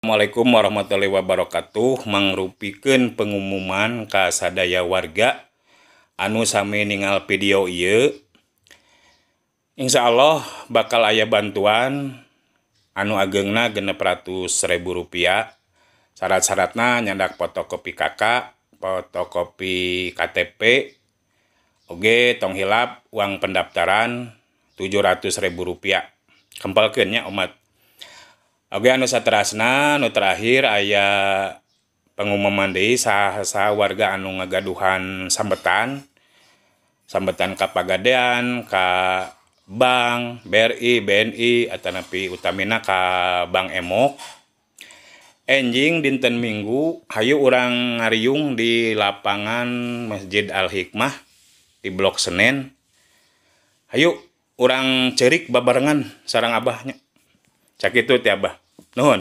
Assalamualaikum warahmatullahi wabarakatuh. Mangrupikeun pengumuman ka sadaya warga anu sami ningal video ieu. Insya Allah bakal aya bantuan anu ageungna Rp600.000. Syarat-syaratna nyandak fotokopi KK, fotokopi KTP, oge tong hilap uang pendaftaran Rp700.000. Kempalkeun nya umat. Oke, anu saterasna, anu terakhir aya pengumuman deui saha warga anu ngagaduhan sambetan ka Pagadean, ka Bank BRI, BNI, atanapi utamina ka Bank Emok. Enjing dinten Minggu hayu urang ngariung di lapangan Masjid Al Hikmah di Blok Senen. Hayu urang ceurik babarengan sareng abahnya. Sakitu ti Abah. Nuhun.